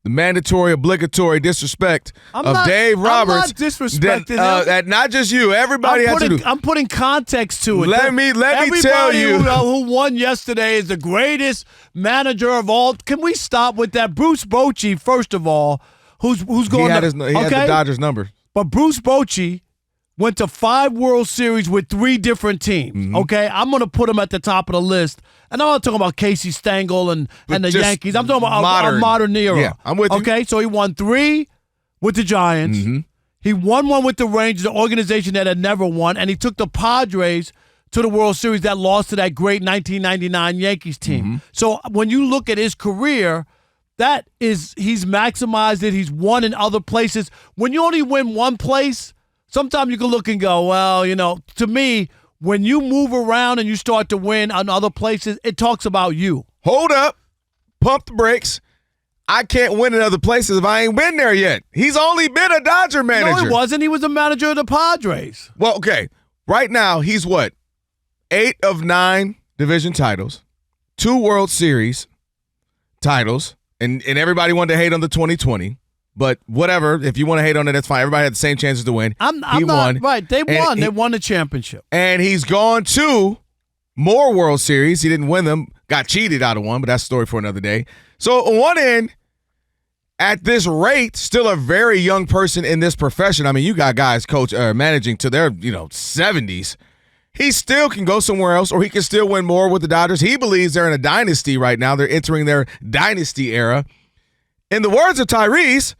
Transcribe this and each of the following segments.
the mandatory, obligatory disrespect of Dave Roberts. I'm not disrespecting him. Not just you. Everybody has to do. I'm putting context to it. Let me tell you. Everybody who won yesterday is the greatest manager of all. Can we stop with that? Bruce Bochy, first of all, who's going he had the Dodgers number. But Bruce Bochy went to 5 World Series with 3 different teams. Mm-hmm. Okay, I'm going to put him at the top of the list. And I'm not talking about Casey Stengel and the Yankees. I'm talking about a modern era. Yeah, I'm with you. Okay, so he won 3 with the Giants. Mm-hmm. He won 1 with the Rangers, an organization that had never won. And he took the Padres to the World Series that lost to that great 1999 Yankees team. Mm-hmm. So when you look at his career, he's maximized it. He's won in other places. When you only win one place, sometimes you can look and go, well, to me, when you move around and you start to win on other places, it talks about you. Hold up. Pump the brakes. I can't win in other places if I ain't been there yet. He's only been a Dodger manager. No, he wasn't. He was a manager of the Padres. Well, okay. Right now, he's what? 8 of 9 division titles, 2 World Series titles, and everybody wanted to hate on the 2020. But whatever, if you want to hate on it, that's fine. Everybody had the same chances to win. He won. Right, they won. They won the championship. And he's gone to more World Series. He didn't win them. Got cheated out of one, but that's a story for another day. So on one end, at this rate, still a very young person in this profession. I mean, you got guys managing to their 70s. He still can go somewhere else, or he can still win more with the Dodgers. He believes they're in a dynasty right now. They're entering their dynasty era. In the words of Tyrese,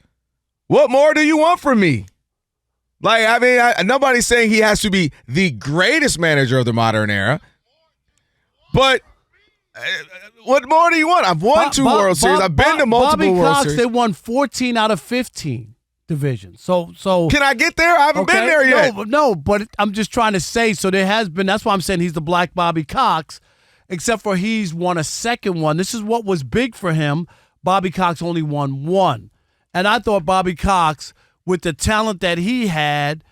what more do you want from me? Nobody's saying he has to be the greatest manager of the modern era. But what more do you want? I've won 2 World Series. I've been to multiple World Series. They won 14 out of 15 divisions. So can I get there? I haven't been there yet. No, but I'm just trying to say, so there has been, that's why I'm saying he's the Black Bobby Cox, except for he's won a second one. This is what was big for him. Bobby Cox only won 1. And I thought Bobby Cox, with the talent that he had,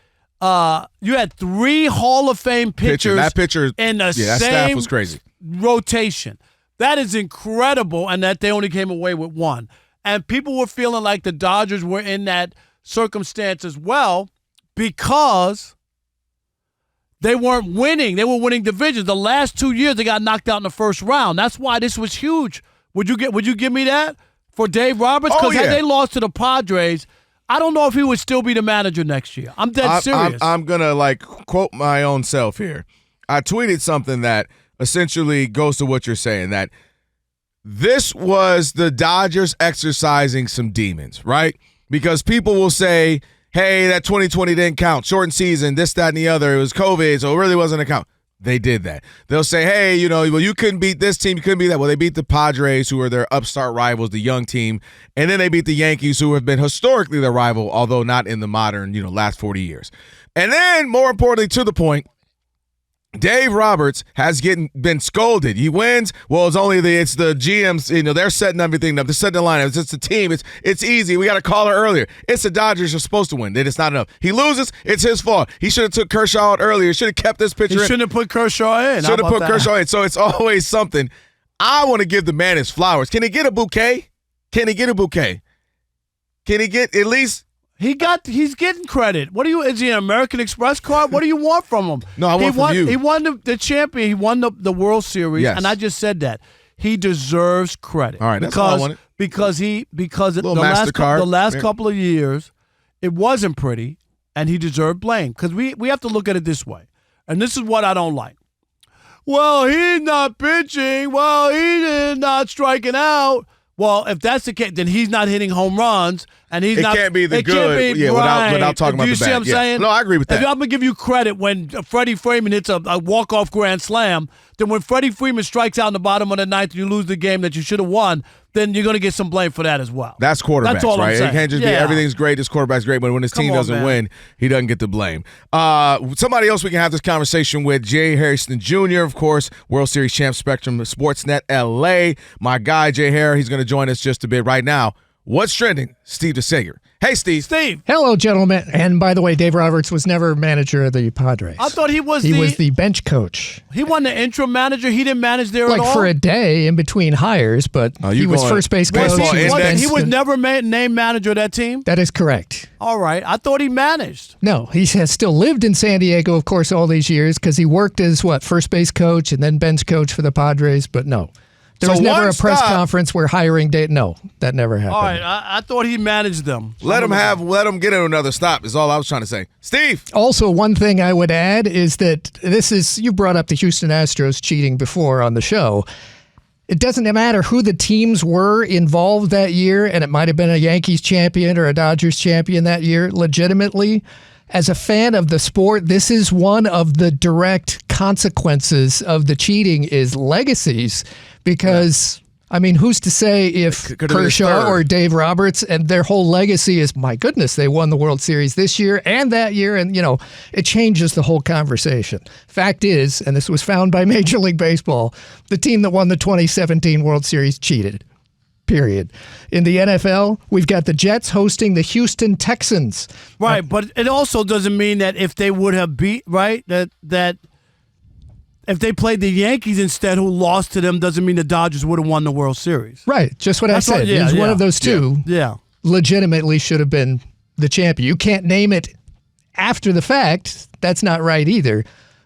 you had 3 Hall of Fame pitchers in the same staff was crazy. Rotation. That is incredible, and that they only came away with 1. And people were feeling like the Dodgers were in that circumstance as well because they weren't winning. They were winning divisions. The last 2 years, they got knocked out in the first round. That's why this was huge. Would you give me that for Dave Roberts? Because had they lost to the Padres, I don't know if he would still be the manager next year. I'm dead serious. I'm going to quote my own self here. I tweeted something that essentially goes to what you're saying, that this was the Dodgers exercising some demons, right? Because people will say, hey, that 2020 didn't count. Shortened season, this, that, and the other. It was COVID, so it really wasn't a count. They did that. They'll say, hey, you couldn't beat this team, you couldn't beat that. Well, they beat the Padres, who are their upstart rivals, the young team, and then they beat the Yankees, who have been historically their rival, although not in the modern, last 40 years. And then, more importantly, to the point, Dave Roberts has been scolded. He wins. Well, it's the GMs. They're setting everything up. They're setting the lineup. It's the team. It's easy. We got to call it earlier. It's the Dodgers. You're supposed to win. Then it's not enough. He loses. It's his fault. He should have took Kershaw out earlier. Should have kept this pitcher in. He shouldn't have put Kershaw in. Should have put Kershaw in. So it's always something. I want to give the man his flowers. Can he get a bouquet? Can he get at least? He's getting credit. Is he an American Express card? What do you want from him? No, I want from you. He won the champion. He won the World Series, yes. And I just said that. He deserves credit. All right, that's all I wanted. Because the last couple of years, it wasn't pretty, and he deserved blame. Because we have to look at it this way, and this is what I don't like. Well, he's not pitching. Well, he's not striking out. Well, if that's the case, then he's not hitting home runs, and he's not. It can't be without talking about the bat. Do you see what I'm saying? No, I agree with that. I'm gonna give you credit when Freddy Freeman hits a walk-off grand slam. Then when Freddy Freeman strikes out in the bottom of the ninth, and you lose the game that you should have won, then you're gonna get some blame for that as well. That's quarterbacks, that's all right? I'm saying. It can't just be everything's great. This quarterback's great, but when his team doesn't win, he doesn't get the blame. Somebody else we can have this conversation with, Jay Harrison Jr., of course, World Series champ, Spectrum Sportsnet LA. My guy Jay Harris, he's gonna join us just a bit right now. What's trending? Steve DeSager Hey, Steve. Steve. Hello, gentlemen. And by the way, Dave Roberts was never manager of the Padres. I thought he was the bench coach. He wasn't the interim manager. He didn't manage there at all? Like for a day in between hires, but he was first base coach. He was never named manager of that team? That is correct. All right. I thought he managed. No, he has still lived in San Diego, of course, all these years because he worked as, first base coach and then bench coach for the Padres, but no. There was never a press conference where hiring date. No, that never happened. All right, I thought he managed them. Let him get another stop is all I was trying to say. Steve. Also, one thing I would add is that you brought up the Houston Astros cheating before on the show. It doesn't matter who the teams were involved that year, and it might have been a Yankees champion or a Dodgers champion that year, legitimately. As a fan of the sport, this is one of the direct consequences of the cheating is legacies. Because, I mean, who's to say if Kershaw or Dave Roberts and their whole legacy is, my goodness, they won the World Series this year and that year, and, it changes the whole conversation. Fact is, and this was found by Major League Baseball, the team that won the 2017 World Series cheated. Period. In the NFL, we've got the Jets hosting the Houston Texans. Right, but it also doesn't mean that if they would have beat, right, that if they played the Yankees instead, who lost to them, doesn't mean the Dodgers would have won the World Series. Right, just what I said. It was one of those two. Yeah. Legitimately should have been the champion. You can't name it after the fact. That's not right either.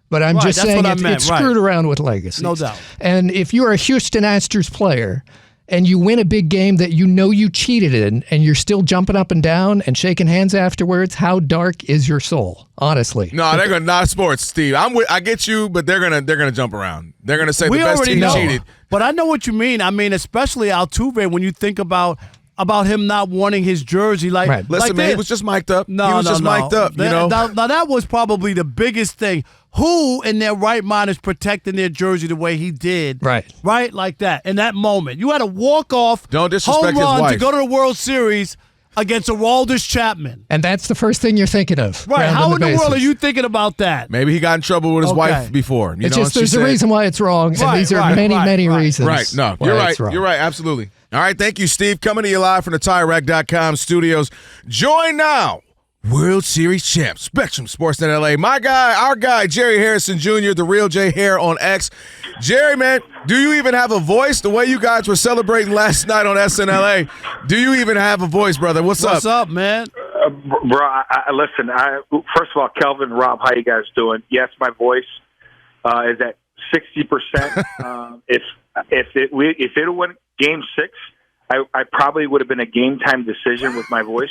But I'm just saying it's screwed around with legacies. No doubt. And if you're a Houston Astros player and you win a big game that you cheated in, and you're still jumping up and down and shaking hands afterwards, how dark is your soul? Honestly, no, they're gonna not sports, Steve. I get you, but they're gonna jump around. They're gonna say the best team cheated. But I know what you mean. I mean, especially Altuve when you think about him not wanting his jersey. Like, listen, man, he was just mic'd up. Mic'd up. Now that was probably the biggest thing. Who in their right mind is protecting their jersey the way he did? Right, like that. In that moment, you had a walk-off home run to go to the World Series against Aroldis Chapman. And that's the first thing you're thinking of. Right. How in the world are you thinking about that? Maybe he got in trouble with his wife before. There's a reason why it's wrong, and these are many reasons. Right. No, you're right. You're right. Absolutely. All right. Thank you, Steve. Coming to you live from the TireRack.com studios. Join now. World Series champ, Spectrum Sportsnet LA. Our guy, Jerry Harrison Jr., the real J Hair on X. Jerry, man, do you even have a voice? The way you guys were celebrating last night on SNLA, do you even have a voice, brother? What's up? What's up, man? Bro, listen, first of all, Kelvin, Rob, how you guys doing? Yes, my voice is at 60%. If it went Game 6, I probably would have been a game-time decision with my voice.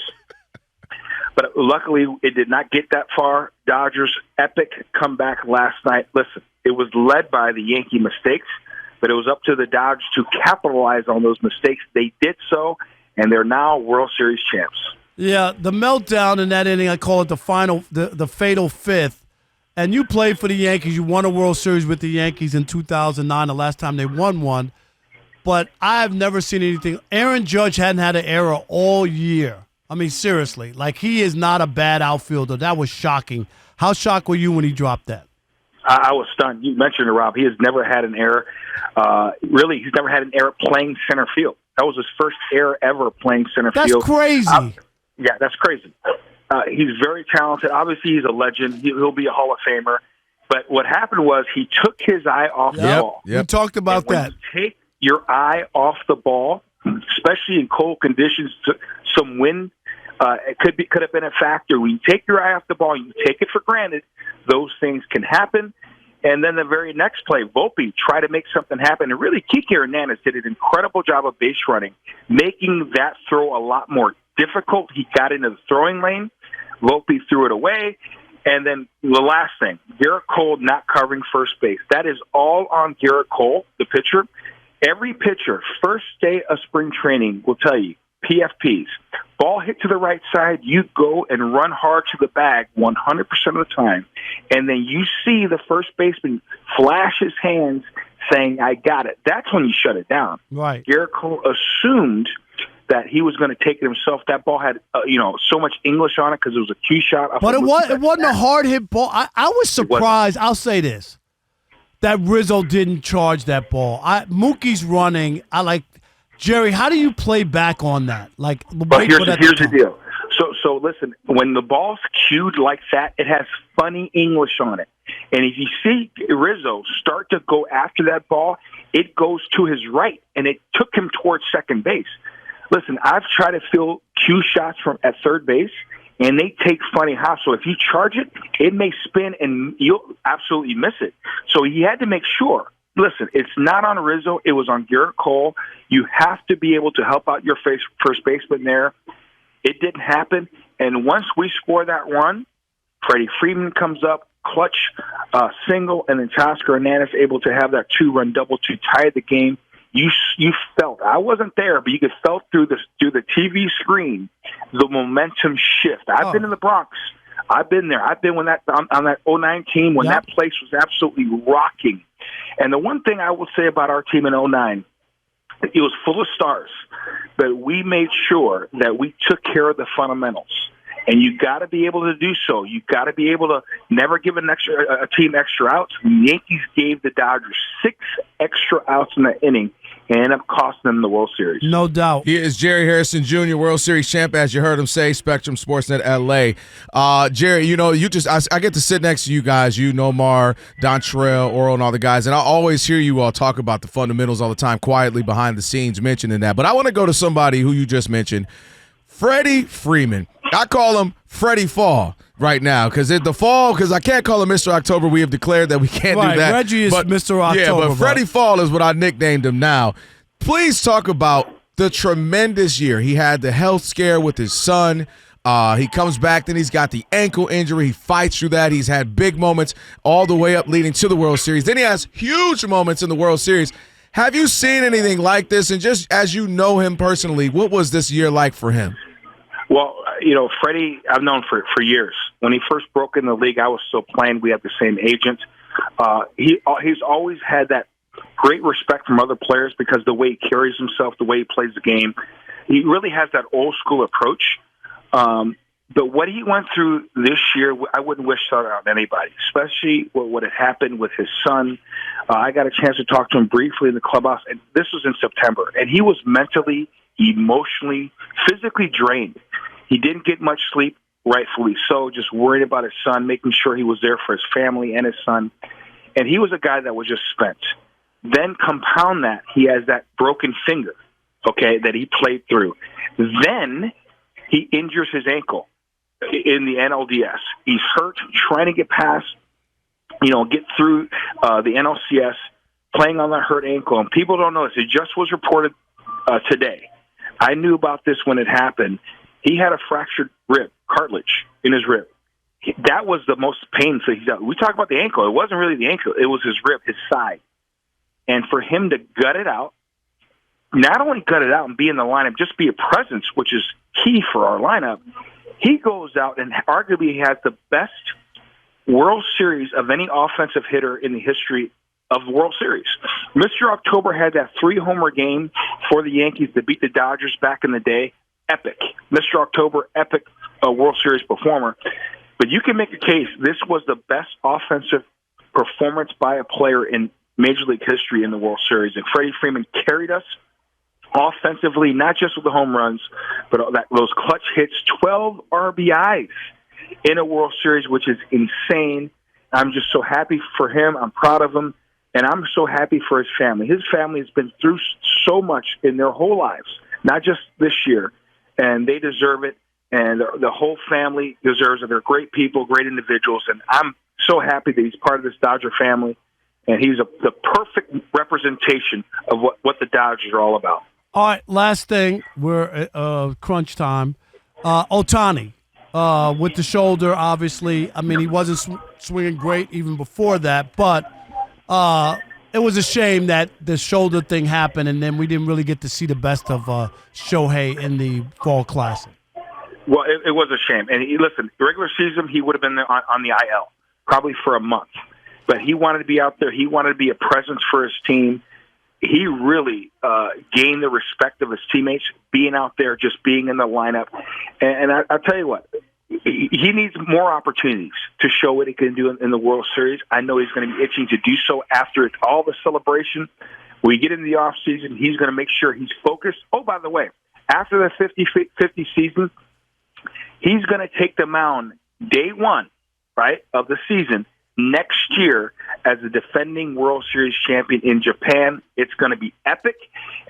But luckily, it did not get that far. Dodgers' epic comeback last night. Listen, it was led by the Yankee mistakes, but it was up to the Dodgers to capitalize on those mistakes. They did so, and they're now World Series champs. Yeah, the meltdown in that inning, I call it the fatal fifth. And you played for the Yankees. You won a World Series with the Yankees in 2009, the last time they won one. But I have never seen anything. Aaron Judge hadn't had an error all year. I mean, seriously, he is not a bad outfielder. That was shocking. How shocked were you when he dropped that? I was stunned. You mentioned it, Rob. He has never had an error. Really, he's never had an error playing center field. That was his first error ever playing center field. That's crazy. Yeah, that's crazy. He's very talented. Obviously, he's a legend. He'll be a Hall of Famer. But what happened was he took his eye off the ball. We talked about that. You take your eye off the ball, especially in cold conditions, some wind. It could have been a factor. When you take your eye off the ball, you take it for granted. Those things can happen. And then the very next play, Volpe tried to make something happen. And really, Kike Hernandez did an incredible job of base running, making that throw a lot more difficult. He got into the throwing lane. Volpe threw it away. And then the last thing, Garrett Cole not covering first base. That is all on Garrett Cole, the pitcher. Every pitcher, first day of spring training, will tell you, PFPs. Ball hit to the right side, you go and run hard to the bag 100% of the time. And then you see the first baseman flash his hands saying, I got it. That's when you shut it down. Right. Garrett Cole assumed that he was going to take it himself. That ball had, so much English on it because it was a cue shot. But it wasn't a hard hit ball. I was surprised. I'll say this, that Rizzo didn't charge that ball. Mookie's running. Jerry, how do you play back on that? But here's the deal. So listen, when the ball's cued like that, it has funny English on it. And if you see Rizzo start to go after that ball, it goes to his right, and it took him towards second base. Listen, I've tried to field cue shots at third base, and they take funny hops. So if you charge it, it may spin, and you'll absolutely miss it. So he had to make sure. Listen, it's not on Rizzo. It was on Garrett Cole. You have to be able to help out your first baseman there. It didn't happen. And once we score that run, Freddy Freeman comes up, clutch single, and then Teoscar Hernandez able to have that 2-run double to tie the game. You felt, I wasn't there, but you could felt through the TV screen the momentum shift. I've been in the Bronx. I've been there. I've been on that 09 team when that place was absolutely rocking. And the one thing I will say about our team in 09, it was full of stars, but we made sure that we took care of the fundamentals. And you got to be able to do so. You got to be able to never give a team extra outs. The Yankees gave the Dodgers 6 extra outs in the inning and ended up costing them the World Series. No doubt. He is Jerry Harrison Jr., World Series champ, as you heard him say, Spectrum Sportsnet LA. Jerry, you know, I get to sit next to you guys, you, Nomar, Dontrell, Oral, and all the guys, and I always hear you all talk about the fundamentals all the time, quietly behind the scenes mentioning that. But I want to go to somebody who you just mentioned, Freddy Freeman. I call him Freddy Fall right now because I can't call him Mr. October. We have declared that we can't do that. Reggie is Mr. October. Yeah, but Freddy Fall is what I nicknamed him now. Please talk about the tremendous year. He had the health scare with his son. He comes back, then he's got the ankle injury. He fights through that. He's had big moments all the way up leading to the World Series. Then he has huge moments in the World Series. Have you seen anything like this? And just as you know him personally, what was this year like for him? Well, you know, Freddie, I've known for years. When he first broke in the league, I was still playing. We had the same agent. He's always had that great respect from other players because the way he carries himself, the way he plays the game. He really has that old school approach. But what he went through this year, I wouldn't wish that on anybody, especially what had happened with his son. I got a chance to talk to him briefly in the clubhouse, and this was in September. And he was mentally, emotionally, physically drained. He didn't get much sleep, rightfully so, just worried about his son, making sure he was there for his family and his son. And he was a guy that was just spent. Then compound that, he has that broken finger, okay, that he played through. Then he injures his ankle in the NLDS. He's hurt, trying to get past, get through the NLCS, playing on that hurt ankle. And people don't know this. It just was reported today. I knew about this when it happened. He had a fractured rib, cartilage in his rib. That was the most painful. We talk about the ankle. It wasn't really the ankle. It was his rib, his side. And for him to gut it out, not only gut it out and be in the lineup, just be a presence, which is key for our lineup, he goes out and arguably has the best World Series of any offensive hitter in the history of the World Series. Mr. October had that 3-homer game for the Yankees to beat the Dodgers back in the day. Epic. Mr. October, epic World Series performer. But you can make a case this was the best offensive performance by a player in Major League history in the World Series. And Freddie Freeman carried us offensively, not just with the home runs, but those clutch hits, 12 RBIs in a World Series, which is insane. I'm just so happy for him. I'm proud of him. And I'm so happy for his family. His family has been through so much in their whole lives, not just this year. And they deserve it. And the whole family deserves it. They're great people, great individuals. And I'm so happy that he's part of this Dodger family. And he's the perfect representation of what the Dodgers are all about. All right, last thing. We're crunch time. Otani with the shoulder, obviously. I mean, he wasn't swinging great even before that. But it was a shame that the shoulder thing happened, and then we didn't really get to see the best of Shohei in the Fall Classic. Well, it was a shame. And listen, regular season, he would have been on the IL probably for a month. But he wanted to be out there. He wanted to be a presence for his team. He really gained the respect of his teammates, being out there, just being in the lineup. And I'll tell you what, he needs more opportunities to show what he can do in the World Series. I know he's going to be itching to do so after all the celebration. When we get into the offseason, he's going to make sure he's focused. Oh, by the way, after the 50-50 season, He's going to take the mound day one, right, of the season next year as the defending World Series champion in Japan. It's going to be epic,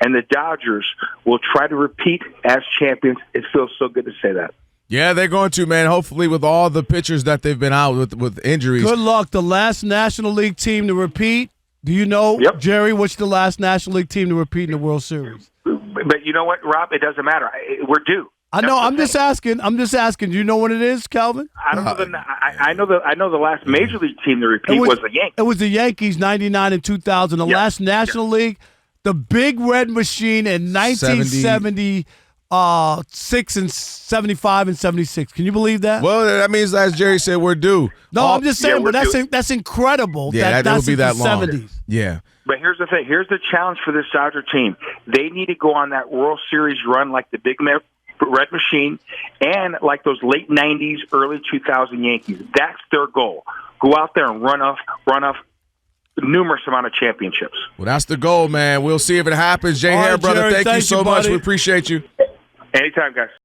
and the Dodgers will try to repeat as champions. It feels so good to say that. Yeah, they're going to, man. Hopefully, with all the pitchers that they've been out with injuries. Good luck. The last National League team to repeat. Do you know, Jerry, what's the last National League team to repeat in the World Series? But you know what, Rob? It doesn't matter. We're due. I know. I'm just asking. Do you know what it is, Calvin? I don't know. I know the last Major League team to repeat was the Yankees. It was the Yankees, 99 and 2000. The last National League, the Big Red Machine in 1970. 6 and 75 and 76. Can you believe that? Well, that means, as Jerry said, we're due. No, I'm just saying, but that's incredible. Yeah, that would be that long. 70s. Yeah. But here's the thing. Here's the challenge for this Dodger team. They need to go on that World Series run like the Big Red Machine and like those late 90s, early 2000 Yankees. That's their goal. Go out there and run off numerous amount of championships. Well, that's the goal, man. We'll see if it happens. Jay Hare, brother, Jerry, thank you so much. We appreciate you. Anytime, guys.